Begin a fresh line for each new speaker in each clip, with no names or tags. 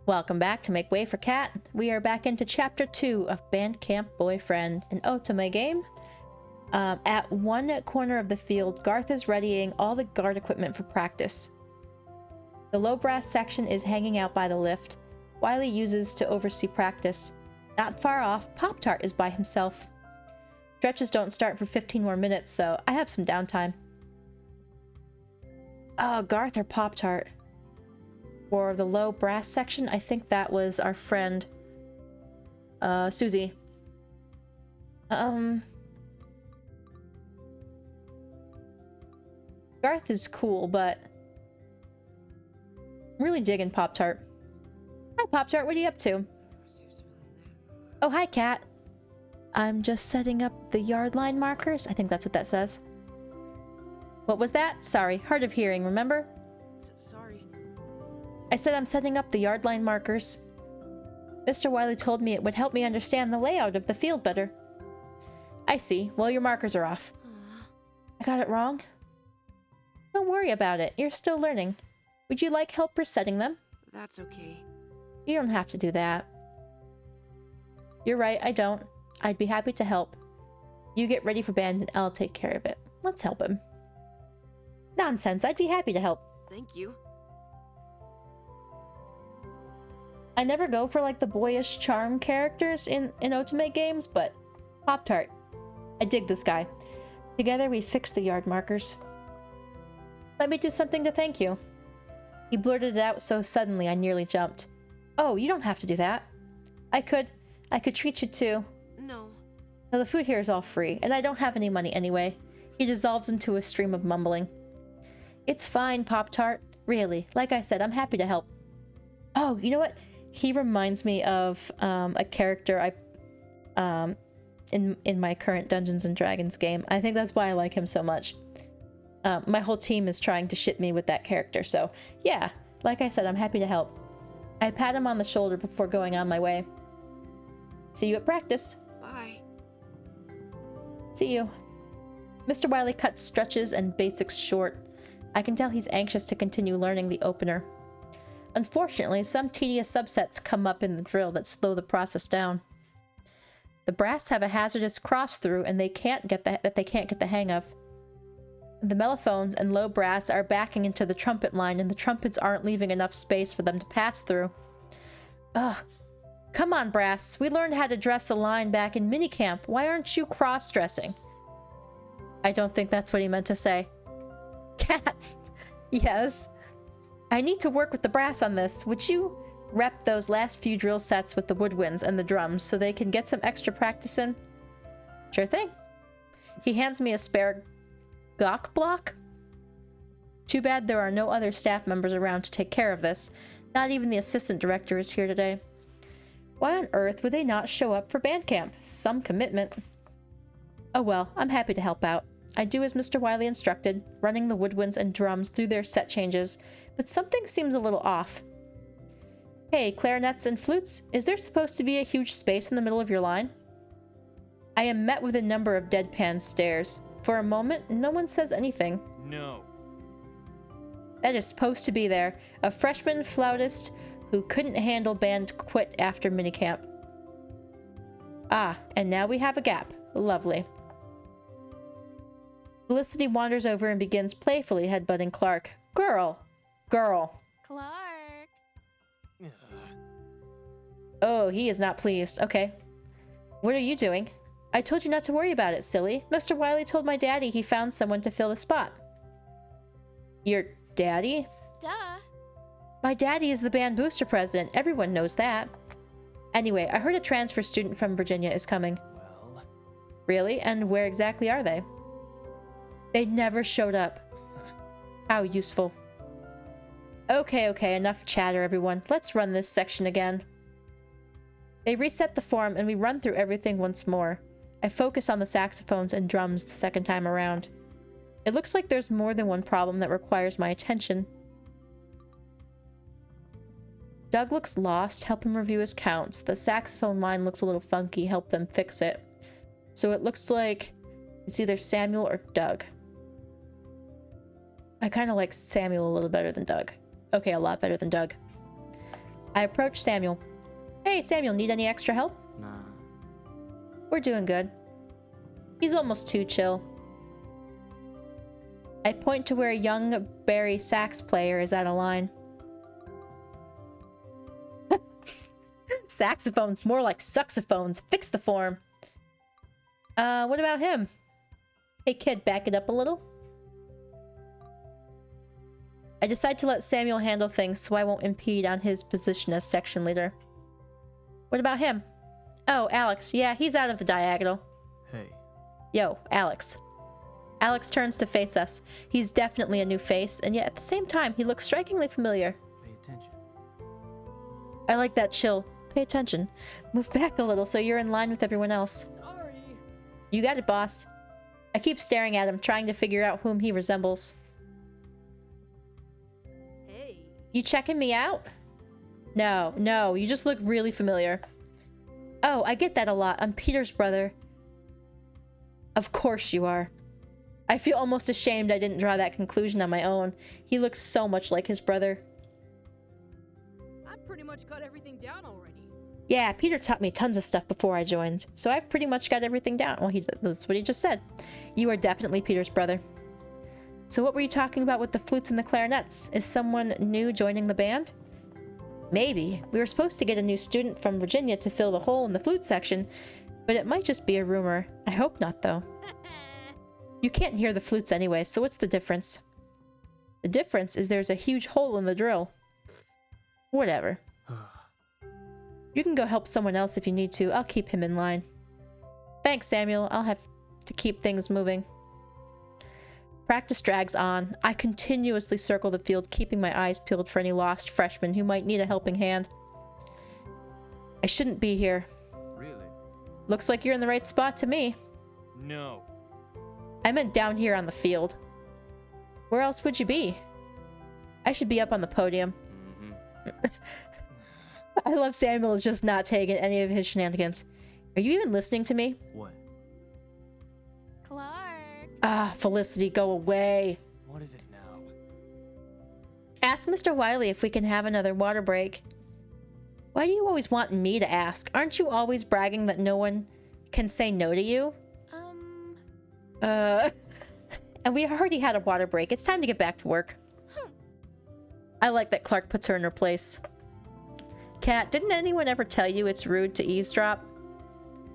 Welcome back to Make Way for Cat. We are back into Chapter 2 of Bandcamp Boyfriend, an Otome game. At one corner of the field, Garth is readying all the guard equipment for practice. The low brass section is hanging out by the lift. Wiley uses to oversee practice. Not far off, Pop-Tart is by himself. Stretches don't start for 15 more minutes, so I have some downtime. Oh, Garth or Pop-Tart? For the low brass section, I think that was our friend, Susie. Garth is cool, but I'm really digging Pop-Tart. Hi, Pop-Tart, what are you up to? Oh, hi, Cat. I'm just setting up the yard line markers. I think that's what that says. What was that? Sorry, hard of hearing, remember?
Sorry.
I said I'm setting up the yard line markers. Mr. Wiley told me it would help me understand the layout of the field better. I see. Well, your markers are off. I got it wrong? Don't worry about it. You're still learning. Would you like help resetting them?
That's okay.
You don't have to do that. You're right, I don't. I'd be happy to help. You get ready for band and I'll take care of it. Let's help him. Nonsense, I'd be happy to help.
Thank you.
I never go for like the boyish charm characters in Otome games, but Pop-Tart. I dig this guy. Together we fix the yard markers. Let me do something to thank you. He blurted it out so suddenly I nearly jumped. Oh, you don't have to do that. I could treat you too.
No.
Now the food here is all free, and I don't have any money anyway. He dissolves into a stream of mumbling. It's fine, Pop-Tart. Really, like I said, I'm happy to help. Oh, you know what? He reminds me of a character in my current Dungeons and Dragons game. I think that's why I like him so much. My whole team is trying to shit me with that character, so yeah, like I said, I'm happy to help. I pat him on the shoulder before going on my way. See you at practice.
Bye.
See you. Mr. Wiley cuts stretches and basics short. I can tell he's anxious to continue learning the opener. Unfortunately, some tedious subsets come up in the drill that slow the process down. The brass have a hazardous cross-through and they can't get the hang of. The mellophones and low brass are backing into the trumpet line and the trumpets aren't leaving enough space for them to pass through. Ugh. Come on, brass. We learned how to dress a line back in minicamp. Why aren't you cross-dressing? I don't think that's what he meant to say. Cat. Yes. I need to work with the brass on this. Would you rep those last few drill sets with the woodwinds and the drums so they can get some extra practice in? Sure thing. He hands me a spare Glock block. Too bad there are no other staff members around to take care of this. Not even the assistant director is here today. Why on earth would they not show up for band camp? Some commitment. Oh well, I'm happy to help out. I do as Mr. Wiley instructed, running the woodwinds and drums through their set changes, but something seems a little off. Hey, clarinets and flutes, is there supposed to be a huge space in the middle of your line? I am met with a number of deadpan stares. For a moment, no one says anything.
No.
That is supposed to be there. A freshman flautist who couldn't handle band quit after minicamp. Ah, and now we have a gap. Lovely. Felicity wanders over and begins playfully headbutting Clark. Girl! Girl!
Clark!
Oh, he is not pleased. Okay. What are you doing? I told you not to worry about it, silly. Mr. Wiley told my daddy he found someone to fill the spot. Your daddy?
Duh!
My daddy is the band booster president. Everyone knows that. Anyway, I heard a transfer student from Virginia is coming.
Well.
Really? And where exactly are they? They never showed up. How useful. Okay, enough chatter, everyone. Let's run this section again. They reset the form and we run through everything once more. I focus on the saxophones and drums the second time around. It looks like there's more than one problem that requires my attention. Doug looks lost. Help him review his counts. The saxophone line looks a little funky. Help them fix it. So it looks like it's either Samuel or Doug. I kind of like Samuel a little better than Doug. Okay, a lot better than Doug. I approach Samuel. Hey, Samuel, need any extra help?
Nah.
We're doing good. He's almost too chill. I point to where a young Barry sax player is at a line. Saxophones, more like suxophones. Fix the form. What about him? Hey kid, back it up a little. I decide to let Samuel handle things so I won't impede on his position as section leader. What about him? Oh, Alex. Yeah, he's out of the diagonal.
Hey.
Yo, Alex. Alex turns to face us. He's definitely a new face, and yet at the same time, he looks strikingly familiar.
Pay attention.
I like that chill. Pay attention. Move back a little so you're in line with everyone else.
Sorry.
You got it, boss. I keep staring at him, trying to figure out whom he resembles.
Hey.
You checking me out? No, you just look really familiar. Oh, I get that a lot. I'm Peter's brother. Of course you are. I feel almost ashamed I didn't draw that conclusion on my own. He looks so much like his brother.
I pretty much got everything down already.
Yeah, Peter taught me tons of stuff before I joined, so I've pretty much got everything down. Well, that's what he just said. You are definitely Peter's brother. So what were you talking about with the flutes and the clarinets? Is someone new joining the band? Maybe. We were supposed to get a new student from Virginia to fill the hole in the flute section, but it might just be a rumor. I hope not, though. You can't hear the flutes anyway, so what's the difference? The difference is there's a huge hole in the drill. Whatever. You can go help someone else if you need to. I'll keep him in line. Thanks, Samuel. I'll have to keep things moving. Practice drags on. I continuously circle the field, keeping my eyes peeled for any lost freshmen who might need a helping hand. I shouldn't be here.
Really?
Looks like you're in the right spot to me.
No.
I meant down here on the field. Where else would you be? I should be up on the podium. I love Samuel is just not taking any of his shenanigans. Are you even listening to me?
What?
Clark.
Ah, Felicity, go away.
What is it now?
Ask Mr. Wiley if we can have another water break. Why do you always want me to ask? Aren't you always bragging that no one can say no to you? And we already had a water break. It's time to get back to work. I like that Clark puts her in her place. Kat, didn't anyone ever tell you it's rude to eavesdrop?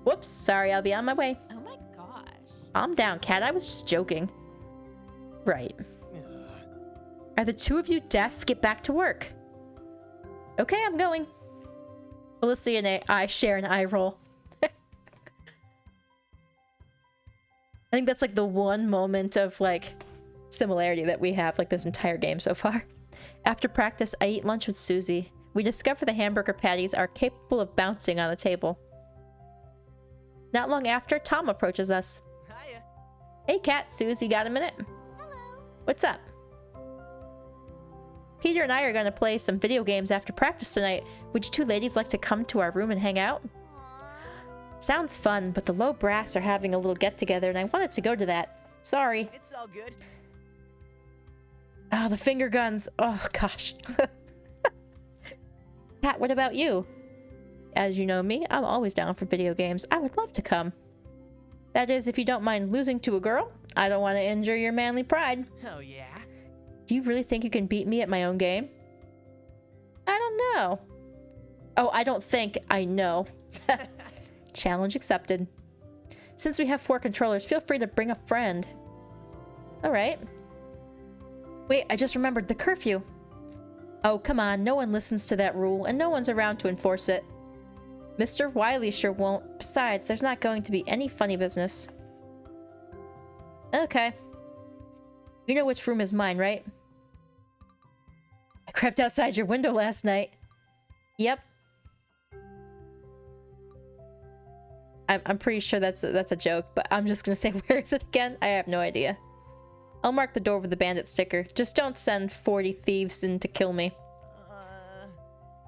Whoops, sorry, I'll be on my way.
Oh my gosh.
Calm down, Kat. I was just joking. Right. Are the two of you deaf? Get back to work. Okay, I'm going. Felicity and I share an eye roll. I think that's like the one moment of like similarity that we have like this entire game so far. After practice, I eat lunch with Susie. We discover the hamburger patties are capable of bouncing on the table. Not long after, Tom approaches us.
Hiya.
Hey Kat, Susie, got a minute?
Hello.
What's up? Peter and I are going to play some video games after practice tonight. Would you two ladies like to come to our room and hang out? Sounds fun, but the low brass are having a little get-together and I wanted to go to that. Sorry.
It's all good.
Oh, the finger guns. Oh, gosh. Kat, what about you? As you know me, I'm always down for video games. I would love to come. That is, if you don't mind losing to a girl. I don't want to injure your manly pride.
Oh, yeah?
Do you really think you can beat me at my own game? I don't know. Oh, I don't think. I know. Challenge accepted. Since we have 4 controllers, feel free to bring a friend. Alright. Wait, I just remembered the curfew. Oh, come on. No one listens to that rule, and no one's around to enforce it. Mr. Wiley sure won't. Besides, there's not going to be any funny business. Okay. You know which room is mine, right? I crept outside your window last night. Yep. I'm pretty sure that's a joke, but I'm just gonna say, where is it again? I have no idea. I'll mark the door with the bandit sticker. Just don't send 40 thieves in to kill me.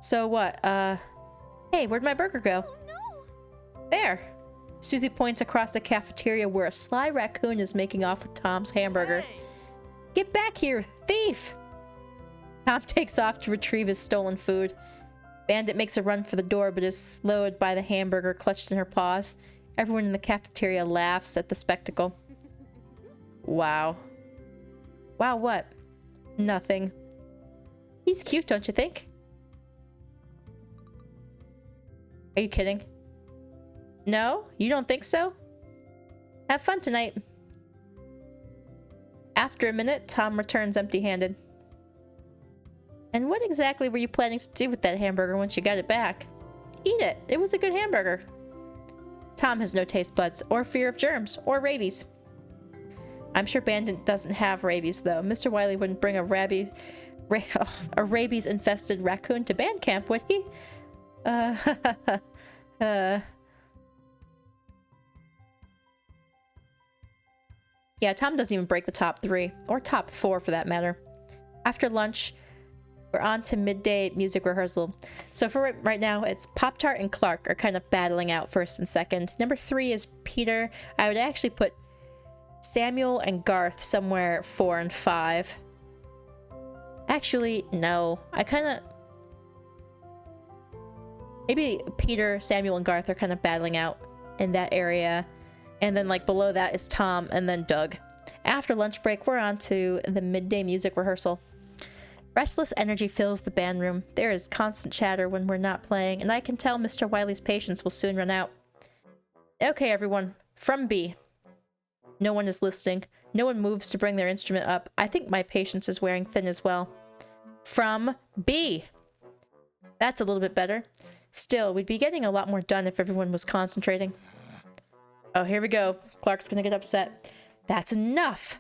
So what? Hey, where'd my burger go?
Oh no.
There. Susie points across the cafeteria where a sly raccoon is making off with Tom's hamburger.
Hey.
Get back here, thief! Tom takes off to retrieve his stolen food. Bandit makes a run for the door, but is slowed by the hamburger clutched in her paws. Everyone in the cafeteria laughs at the spectacle. Wow. Wow, what? Nothing. He's cute, don't you think? Are you kidding? No? You don't think so? Have fun tonight. After a minute, Tom returns empty-handed. And what exactly were you planning to do with that hamburger once you got it back? Eat it. It was a good hamburger. Tom has no taste buds, or fear of germs, or rabies. I'm sure Bandit doesn't have rabies, though. Mr. Wiley wouldn't bring a rabies-infested raccoon to band camp, would he? Yeah, Tom doesn't even break the top 3, or top 4 for that matter. After lunch, we're on to midday music rehearsal. So for right now, it's Pop-Tart and Clark are kind of battling out first and second. Number 3 is Peter. I would actually put Samuel and Garth somewhere 4 and 5. Actually, no. I kind of... Maybe Peter, Samuel, and Garth are kind of battling out in that area. And then like below that is Tom and then Doug. After lunch break, we're on to the midday music rehearsal. Restless energy fills the band room. There is constant chatter when we're not playing, and I can tell Mr. Wiley's patience will soon run out. Okay, everyone. From B. No one is listening. No one moves to bring their instrument up. I think my patience is wearing thin as well. From B. That's a little bit better. Still, we'd be getting a lot more done if everyone was concentrating. Oh, here we go. Clark's gonna get upset. That's enough!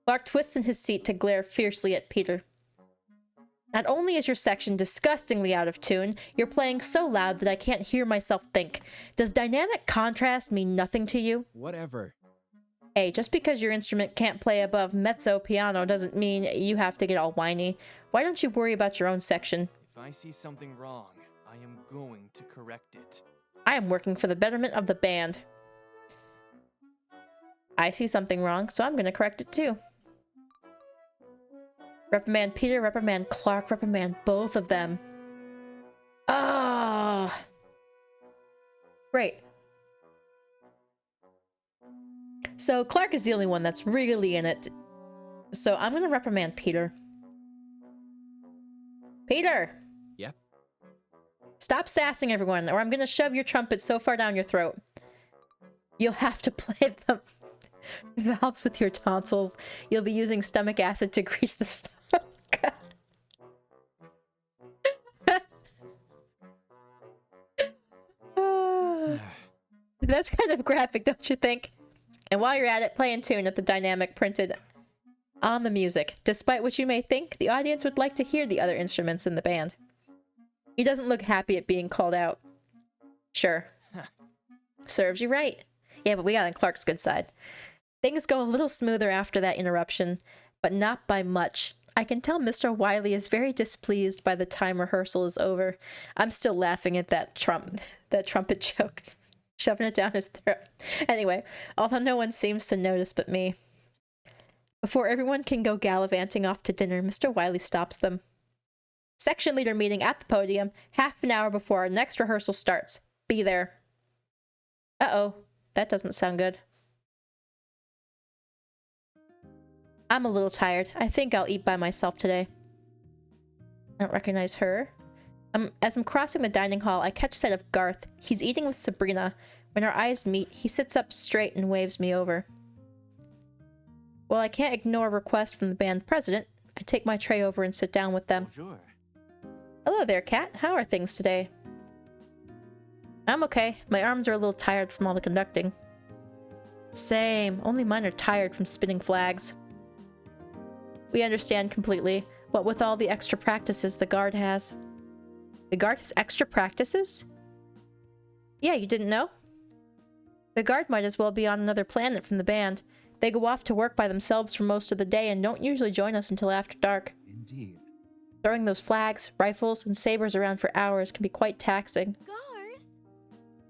Clark twists in his seat to glare fiercely at Peter. Not only is your section disgustingly out of tune, you're playing so loud that I can't hear myself think. Does dynamic contrast mean nothing to you?
Whatever.
Hey, just because your instrument can't play above mezzo piano doesn't mean you have to get all whiny. Why don't you worry about your own section?
If I see something wrong, I am going to correct it.
I am working for the betterment of the band. I see something wrong, so I'm gonna correct it too. Reprimand Peter, reprimand Clark, reprimand both of them. Ah, oh. Great. So Clark is the only one that's really in it. So I'm gonna reprimand Peter. Peter!
Yep.
Stop sassing everyone, or I'm gonna shove your trumpet so far down your throat. You'll have to play the valves with your tonsils. You'll be using stomach acid to grease the stomach. That's kind of graphic, don't you think? And while you're at it, play in tune at the dynamic printed on the music. Despite what you may think, the audience would like to hear the other instruments in the band. He doesn't look happy at being called out. Sure. Serves you right. Yeah, but we got on Clark's good side. Things go a little smoother after that interruption, but not by much. I can tell Mr. Wiley is very displeased by the time rehearsal is over. I'm still laughing at that trumpet joke. Shoving it down his throat. Anyway, although no one seems to notice but me. Before everyone can go gallivanting off to dinner, Mr. Wiley stops them. Section leader meeting at the podium, half an hour before our next rehearsal starts. Be there. Uh-oh, that doesn't sound good. I'm a little tired. I think I'll eat by myself today. I don't recognize her. As I'm crossing the dining hall, I catch sight of Garth. He's eating with Sabrina. When our eyes meet, he sits up straight and waves me over. Well, I can't ignore a request from the band president. I take my tray over and sit down with them.
Bonjour.
Hello there, Kat. How are things today? I'm okay. My arms are a little tired from all the conducting. Same. Only mine are tired from spinning flags. We understand completely. What with all the extra practices the guard has. The guard has extra practices? Yeah, you didn't know? The guard might as well be on another planet from the band. They go off to work by themselves for most of the day and don't usually join us until after dark.
Indeed.
Throwing those flags, rifles, and sabers around for hours can be quite taxing.
Garth?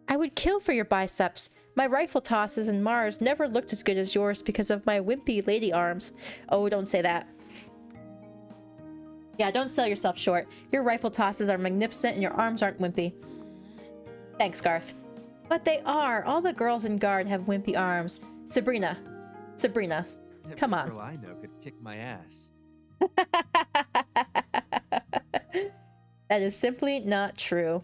I would kill for your biceps. My rifle tosses in Mars never looked as good as yours because of my wimpy lady arms. Oh, don't say that. Yeah, don't sell yourself short. Your rifle tosses are magnificent and your arms aren't wimpy. Thanks, Garth. But they are. All the girls in Guard have wimpy arms. Sabrina. Come on.
Every girl I know could kick my ass.
That is simply not true.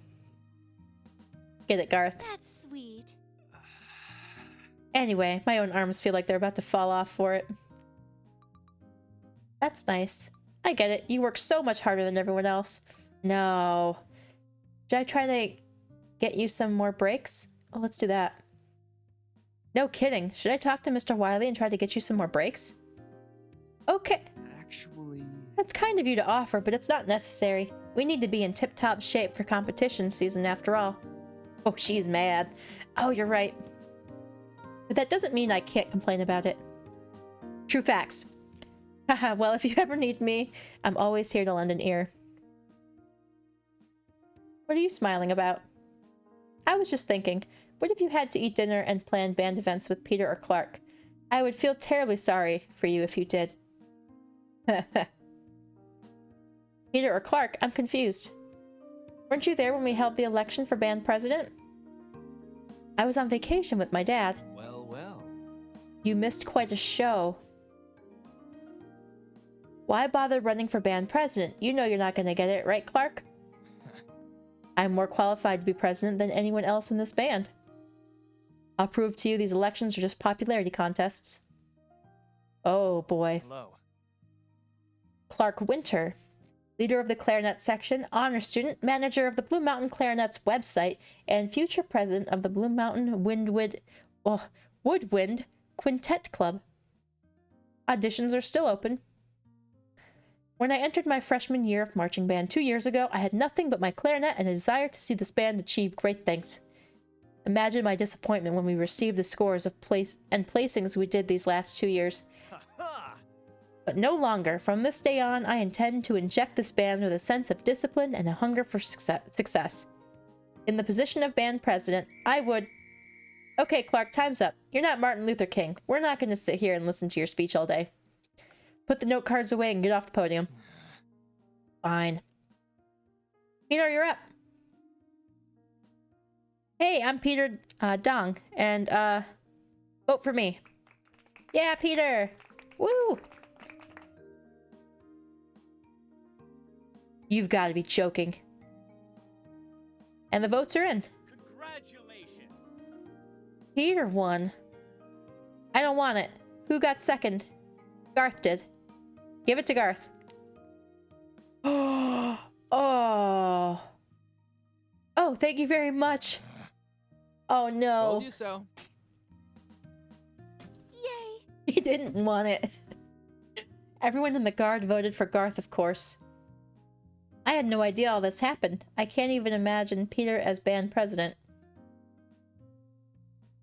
Get it, Garth.
That's sweet.
Anyway, my own arms feel like they're about to fall off for it. That's nice. I get it. You work so much harder than everyone else. No. Should I try to get you some more breaks? Oh, let's do that. No kidding. Should I talk to Mr. Wiley and try to get you some more breaks? Okay.
Actually...
That's kind of you to offer, but it's not necessary. We need to be in tip-top shape for competition season after all. Oh, she's mad. Oh, you're right. But that doesn't mean I can't complain about it. True facts. Haha, well, if you ever need me, I'm always here to lend an ear. What are you smiling about? I was just thinking, what if you had to eat dinner and plan band events with Peter or Clark? I would feel terribly sorry for you if you did. Peter or Clark? I'm confused. Weren't you there when we held the election for band president? I was on vacation with my dad.
Well, well.
You missed quite a show. Why bother running for band president? You know you're not going to get it, right, Clark? I'm more qualified to be president than anyone else in this band. I'll prove to you these elections are just popularity contests. Oh, boy.
Hello.
Clark Winter, leader of the clarinet section, honor student, manager of the Blue Mountain Clarinet's website, and future president of the Blue Mountain Woodwind Quintet Club. Auditions are still open. When I entered my freshman year of marching band 2 years ago, I had nothing but my clarinet and a desire to see this band achieve great things. Imagine my disappointment when we received the scores of placings we did these last 2 years. But no longer. From this day on, I intend to inject this band with a sense of discipline and a hunger for success. In the position of band president, I would... Okay, Clark, time's up. You're not Martin Luther King. We're not going to sit here and listen to your speech all day. Put the note cards away and get off the podium. Fine. Peter, you're up. Hey, I'm Peter Dong, and vote for me. Yeah, Peter! Woo! You've got to be joking. And the votes are in.
Congratulations.
Peter won. I don't want it. Who got second? Garth did. Give it to Garth. Oh. Oh, thank you very much. Oh no.
Told you so.
Yay!
He didn't want it. Everyone in the Guard voted for Garth, of course. I had no idea all this happened. I can't even imagine Peter as band president.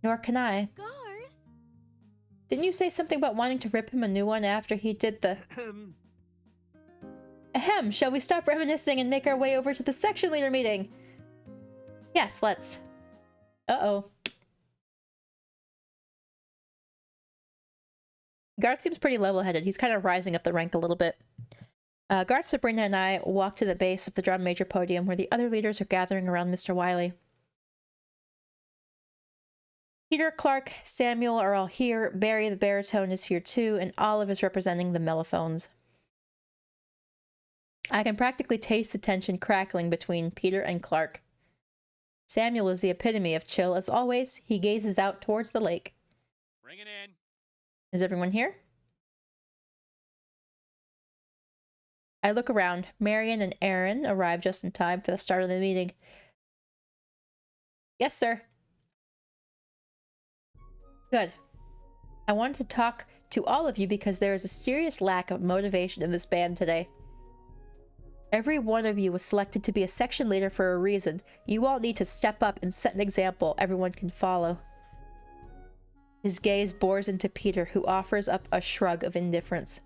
Nor can I.
Garth?
Didn't you say something about wanting to rip him a new one after he did the... Ahem, shall we stop reminiscing and make our way over to the section leader meeting? Yes, let's. Uh-oh. Garth seems pretty level-headed. He's kind of rising up the rank a little bit. Garth, Sabrina, and I walk to the base of the drum major podium where the other leaders are gathering around Mr. Wiley. Peter, Clark, Samuel are all here. Barry, the baritone, is here too, and Olive is representing the mellophones. I can practically taste the tension crackling between Peter and Clark. Samuel is the epitome of chill. As always, he gazes out towards the lake.
Bring it in.
Is everyone here? I look around. Marion and Aaron arrive just in time for the start of the meeting. Yes, sir. Good. I wanted to talk to all of you because there is a serious lack of motivation in this band today. Every one of you was selected to be a section leader for a reason. You all need to step up and set an example everyone can follow. His gaze bores into Peter, who offers up a shrug of indifference.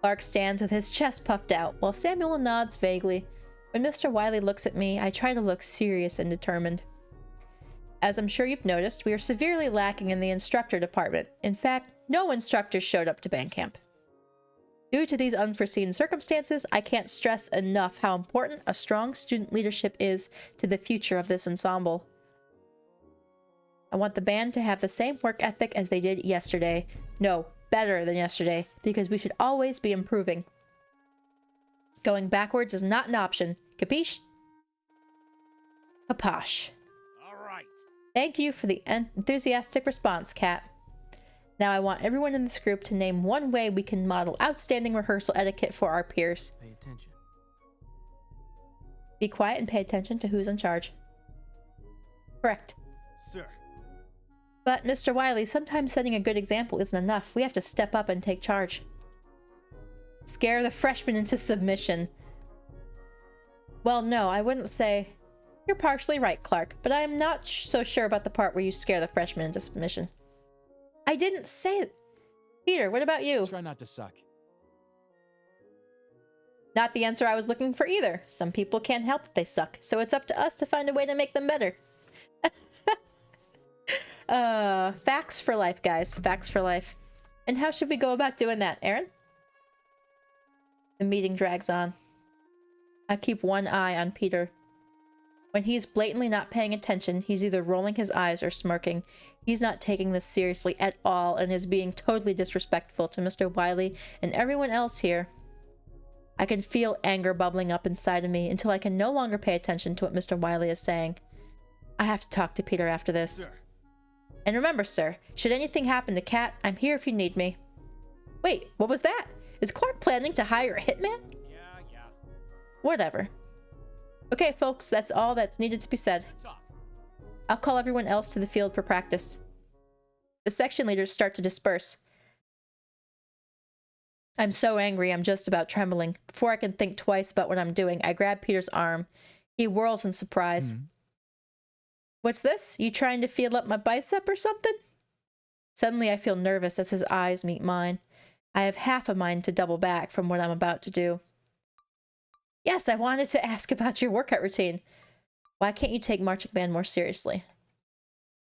Clark stands with his chest puffed out, while Samuel nods vaguely. When Mr. Wiley looks at me, I try to look serious and determined. As I'm sure you've noticed, we are severely lacking in the instructor department. In fact, no instructors showed up to band camp. Due to these unforeseen circumstances, I can't stress enough how important a strong student leadership is to the future of this ensemble. I want the band to have the same work ethic as they did yesterday. No, better than yesterday, because we should always be improving. Going backwards is not an option. Capiche? Kaposh.
All right.
Thank you for the enthusiastic response, Kat. Now I want everyone in this group to name one way we can model outstanding rehearsal etiquette for our peers.
Pay attention.
Be quiet and pay attention to who's in charge. Correct.
Sir.
But, Mr. Wiley, sometimes setting a good example isn't enough. We have to step up and take charge. Scare the freshmen into submission. Well, no, I wouldn't say... You're partially right, Clark, but I'm not so sure about the part where you scare the freshmen into submission. I didn't say it. Peter, what about you?
Try not to suck.
Not the answer I was looking for either. Some people can't help that they suck, so it's up to us to find a way to make them better. Facts for life, guys. Facts for life. And how should we go about doing that, Aaron? The meeting drags on. I keep one eye on Peter. When he's blatantly not paying attention, he's either rolling his eyes or smirking. He's not taking this seriously at all and is being totally disrespectful to Mr. Wiley and everyone else here. I can feel anger bubbling up inside of me until I can no longer pay attention to what Mr. Wiley is saying. I have to talk to Peter after this.
Sir.
And remember, sir, should anything happen to Kat, I'm here if you need me. Wait, what was that? Is Clark planning to hire a hitman?
Yeah.
Whatever. Okay, folks, that's all that's needed to be said. I'll call everyone else to the field for practice. The section leaders start to disperse. I'm so angry, I'm just about trembling. Before I can think twice about what I'm doing, I grab Peter's arm. He whirls in surprise. What's this? You trying to feel up my bicep or something? Suddenly I feel nervous as his eyes meet mine. I have half a mind to double back from what I'm about to do. Yes, I wanted to ask about your workout routine. Why can't you take marching band more seriously?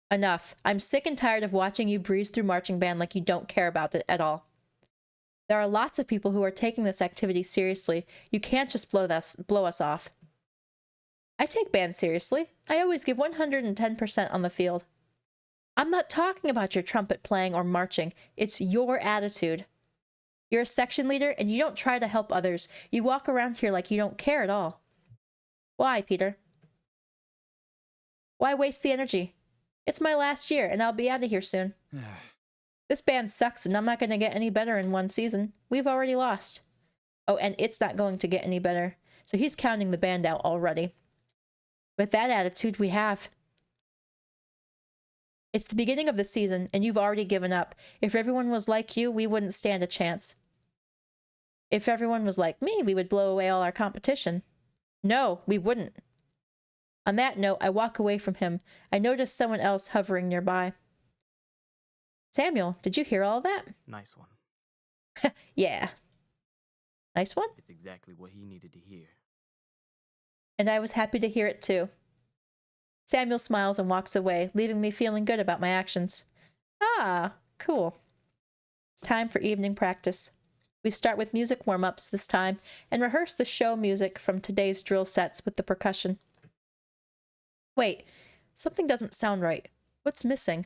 Enough. I'm sick and tired of watching you breeze through marching band like you don't care about it at all. There are lots of people who are taking this activity seriously. You can't just blow us off. I take band seriously. I always give 110% on the field. I'm not talking about your trumpet playing or marching. It's your attitude. You're a section leader and you don't try to help others. You walk around here like you don't care at all. Why, Peter? Why waste the energy? It's my last year and I'll be out of here soon. This band sucks and I'm not going to get any better in one season. We've already lost. Oh, and it's not going to get any better. So he's counting the band out already. With that attitude we have. It's the beginning of the season and you've already given up. If everyone was like you, we wouldn't stand a chance. If everyone was like me, we would blow away all our competition. No, we wouldn't. On that note, I walk away from him. I notice someone else hovering nearby. Samuel, did you hear all that?
Nice one.
Yeah. Nice one?
It's exactly what he needed to hear.
And I was happy to hear it too. Samuel smiles and walks away, leaving me feeling good about my actions. Ah, cool. It's time for evening practice. We start with music warm-ups this time and rehearse the show music from today's drill sets with the percussion. Wait, something doesn't sound right. What's missing?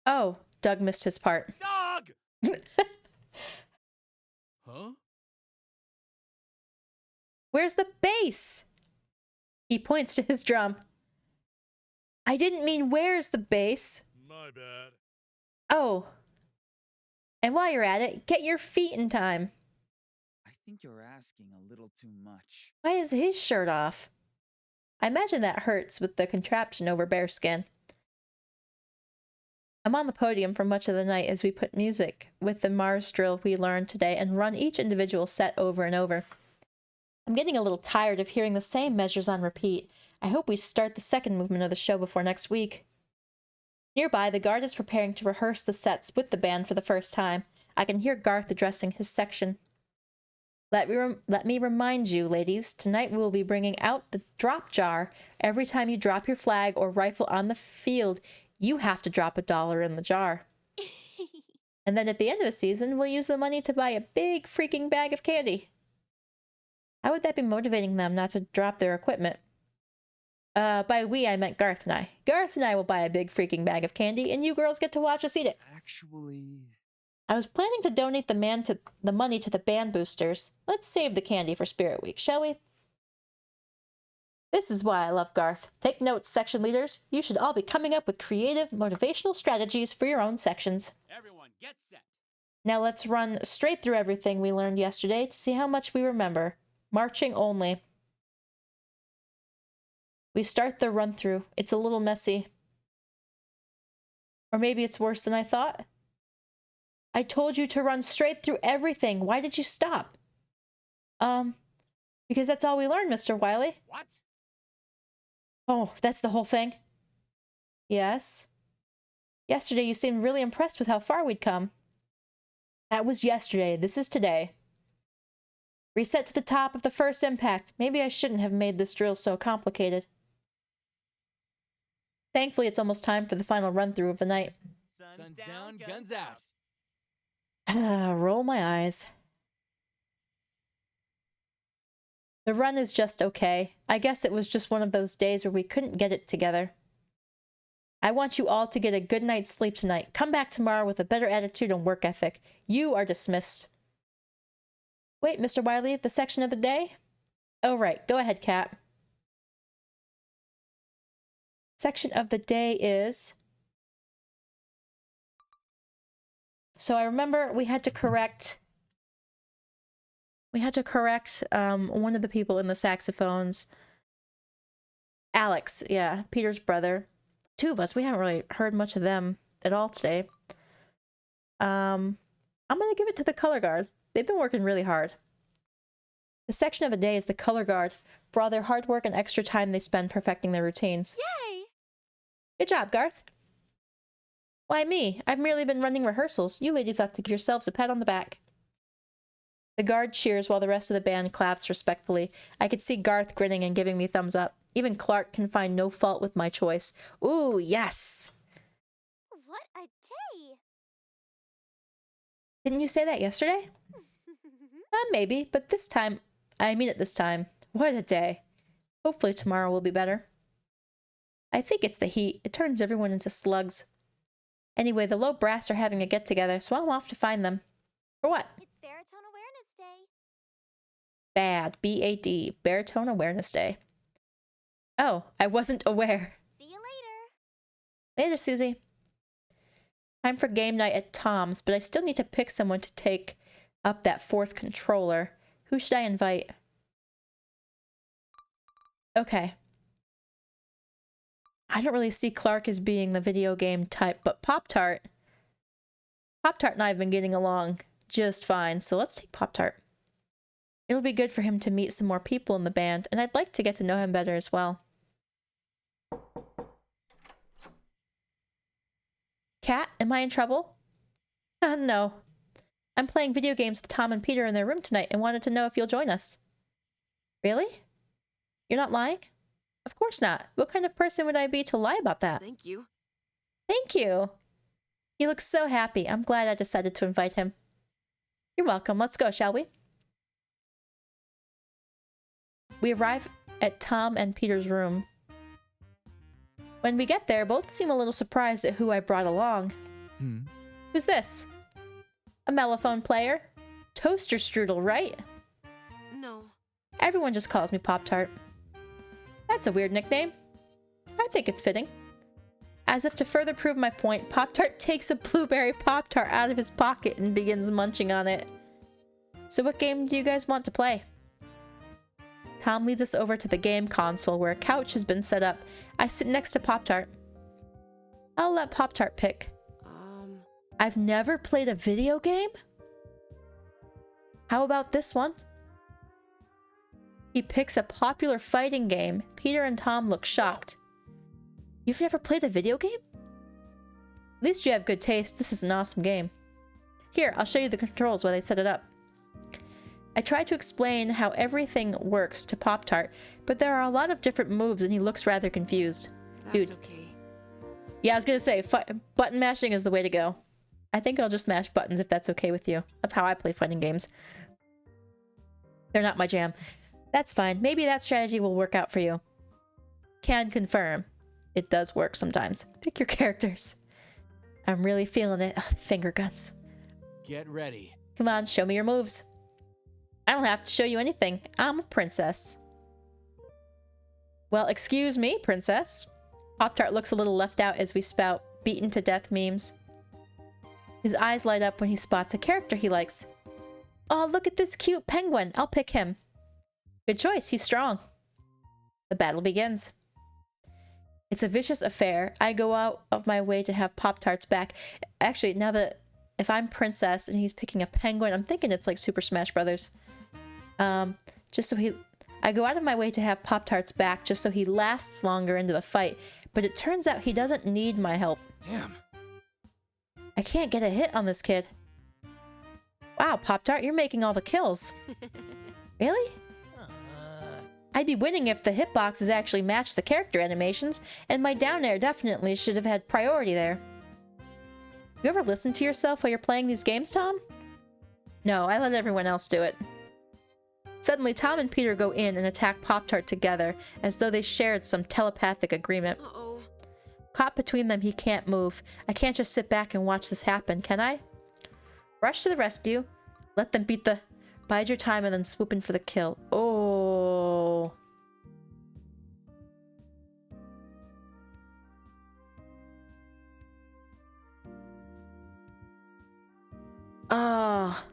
Oh, Doug missed his part.
Dog! Huh?
Where's the bass? He points to his drum. I didn't mean where's the bass.
My bad.
Oh. And while you're at it, get your feet in time.
I think you're asking a little too much.
Why is his shirt off? I imagine that hurts with the contraption over bare skin. I'm on the podium for much of the night as we put music with the Mars drill we learned today and run each individual set over and over. I'm getting a little tired of hearing the same measures on repeat. I hope we start the second movement of the show before next week. Nearby, the guard is preparing to rehearse the sets with the band for the first time. I can hear Garth addressing his section. Let me remind you, ladies, tonight we will be bringing out the drop jar. Every time you drop your flag or rifle on the field, you have to drop $1 in the jar. And then at the end of the season, we'll use the money to buy a big freaking bag of candy. How would that be motivating them not to drop their equipment? By we, I meant Garth and I. Garth and I will buy a big freaking bag of candy, and you girls get to watch us eat it.
Actually...
I was planning to donate the money to the band boosters. Let's save the candy for Spirit Week, shall we? This is why I love Garth. Take notes, section leaders. You should all be coming up with creative, motivational strategies for your own sections.
Everyone, get set.
Now let's run straight through everything we learned yesterday to see how much we remember. Marching only. We start the run-through. It's a little messy. Or maybe it's worse than I thought. I told you to run straight through everything. Why did you stop? Because that's all we learned, Mr. Wiley.
What?
Oh, that's the whole thing? Yes. Yesterday you seemed really impressed with how far we'd come. That was yesterday. This is today. Reset to the top of the first impact. Maybe I shouldn't have made this drill so complicated. Thankfully, it's almost time for the final run-through of the night.
Sun's down, guns out.
Roll my eyes. The run is just okay. I guess it was just one of those days where we couldn't get it together. I want you all to get a good night's sleep tonight. Come back tomorrow with a better attitude and work ethic. You are dismissed. Wait, Mr. Wiley, the section of the day? Oh, right. Go ahead, Kat. Section of the day is... So I remember we had to correct one of the people in the saxophones. Alex, yeah, Peter's brother. Two of us, we haven't really heard much of them at all today. I'm gonna give it to the color guard. They've been working really hard. The section of the day is the color guard for all their hard work and extra time they spend perfecting their routines.
Yay!
Good job, Garth. Why me? I've merely been running rehearsals. You ladies ought to give yourselves a pat on the back. The guard cheers while the rest of the band claps respectfully. I could see Garth grinning and giving me thumbs up. Even Clark can find no fault with my choice. Ooh, yes!
What a day!
Didn't you say that yesterday? Maybe, but this time... I mean it this time. What a day. Hopefully tomorrow will be better. I think it's the heat. It turns everyone into slugs. Anyway, the low brass are having a get-together, so I'm off to find them. For what?
It's Baritone Awareness Day.
Bad. B-A-D. Baritone Awareness Day. Oh, I wasn't aware.
See you later.
Later, Susie. Time for game night at Tom's, but I still need to pick someone to take up that fourth controller. Who should I invite? Okay. I don't really see Clark as being the video game type, but Pop-Tart and I have been getting along just fine, so let's take Pop-Tart. It'll be good for him to meet some more people in the band, and I'd like to get to know him better as well. Kat, am I in trouble? No. I'm playing video games with Tom and Peter in their room tonight and wanted to know if you'll join us. Really? You're not lying? Of course not. What kind of person would I be to lie about that?
Thank you.
Thank you. He looks so happy. I'm glad I decided to invite him. You're welcome. Let's go, shall we? We arrive at Tom and Peter's room. When we get there, both seem a little surprised at who I brought along. Who's this? A mellophone player? Toaster strudel, right?
No.
Everyone just calls me Pop-Tart. That's a weird nickname. I think it's fitting. As if to further prove my point, Pop-Tart takes a blueberry Pop-Tart out of his pocket and begins munching on it. So what game do you guys want to play? Tom leads us over to the game console where a couch has been set up. I sit next to Pop-Tart. I'll let Pop-Tart pick. I've never played a video game? How about this one? He picks a popular fighting game. Peter and Tom look shocked. You've never played a video game? At least you have good taste. This is an awesome game. Here, I'll show you the controls while they set it up. I try to explain how everything works to Pop-Tart, but there are a lot of different moves and he looks rather confused.
That's
Dude.
okay.
Yeah, I was gonna say, button mashing is the way to go. I think I'll just mash buttons if that's okay with you. That's how I play fighting games. They're not my jam. That's fine. Maybe that strategy will work out for you. Can confirm. It does work sometimes. Pick your characters. I'm really feeling it. Ugh, finger guns.
Get ready.
Come on, show me your moves. I don't have to show you anything. I'm a princess. Well, excuse me, princess. Pop-Tart looks a little left out as we spout beaten to death memes. His eyes light up when he spots a character he likes. Oh, look at this cute penguin. I'll pick him. Good choice. He's strong. The battle begins. It's a vicious affair. I go out of my way to have Pop-Tarts back. Actually, now that if I'm princess and he's picking a penguin, I'm thinking it's like Super Smash Brothers. Just so I go out of my way to have Pop-Tarts back just so he lasts longer into the fight. But it turns out he doesn't need my help.
Damn.
I can't get a hit on this kid. Wow, Pop-Tart, you're making all the kills. Really? I'd be winning if the hitboxes actually matched the character animations, and my down air definitely should have had priority there. You ever listen to yourself while you're playing these games, Tom? No, I let everyone else do it. Suddenly, Tom and Peter go in and attack Pop-Tart together, as though they shared some telepathic agreement.
Uh-oh.
Caught between them, he can't move. I can't just sit back and watch this happen, can I? Rush to the rescue. Let them beat the... Bide your time and then swoop in for the kill. Oh. Oh.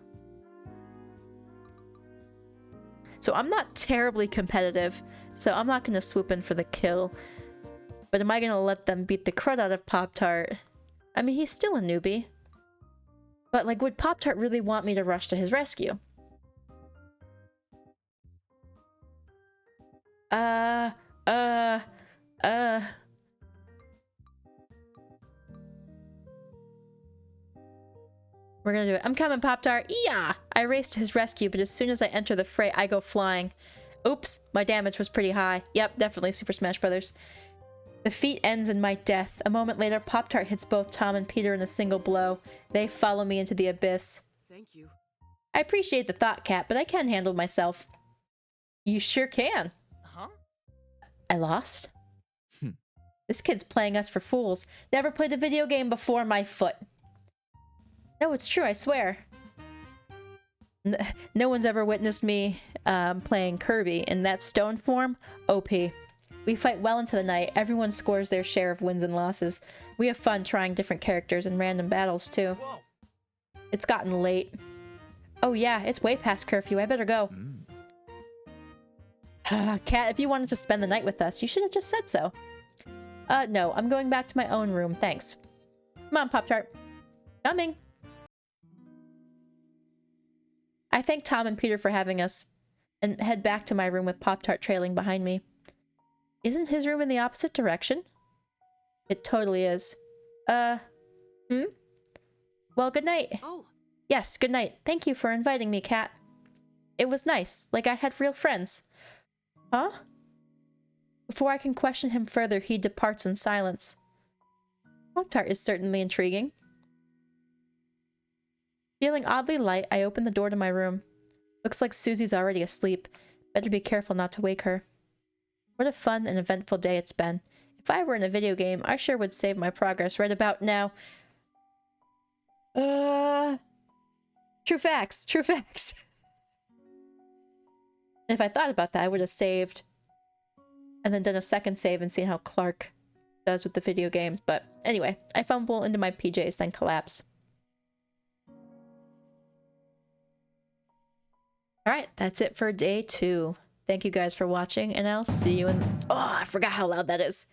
So I'm not terribly competitive, so I'm not going to swoop in for the kill. But am I going to let them beat the crud out of Pop-Tart? I mean, he's still a newbie. But, like, would Pop-Tart really want me to rush to his rescue? We're gonna do it. I'm coming, Pop-Tart. Yeah! I race to his rescue, but as soon as I enter the fray, I go flying. Oops, my damage was pretty high. Yep, definitely Super Smash Brothers. The feat ends in my death. A moment later, Pop-Tart hits both Tom and Peter in a single blow. They follow me into the abyss.
Thank you.
I appreciate the thought, Cat, but I can handle myself. You sure can.
Huh?
I lost? This kid's playing us for fools. Never played a video game before, my foot. No, it's true, I swear. No one's ever witnessed me playing Kirby in that stone form. OP. We fight well into the night. Everyone scores their share of wins and losses. We have fun trying different characters in random battles, too.
Whoa.
It's gotten late. Oh yeah, it's way past curfew. I better go. Cat, if you wanted to spend the night with us, you should have just said so. No, I'm going back to my own room, thanks. Come on, Pop-Tart. Coming. I thank Tom and Peter for having us, and head back to my room with Pop-Tart trailing behind me. Isn't his room in the opposite direction? It totally is. Well, good night.
Oh.
Yes, good night. Thank you for inviting me, Cat. It was nice, like I had real friends. Huh? Before I can question him further, he departs in silence. Pop-Tart is certainly intriguing. Feeling oddly light, I open the door to my room. Looks like Susie's already asleep. Better be careful not to wake her. What a fun and eventful day it's been. If I were in a video game, I sure would save my progress right about now. True facts. True facts. If I thought about that, I would have saved and then done a second save and seen how Clark does with the video games. But anyway, I fumble into my PJs, then collapse. Alright, that's it for day 2. Thank you guys for watching, and I'll see you in... Oh, I forgot how loud that is.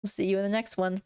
I'll see you in the next one.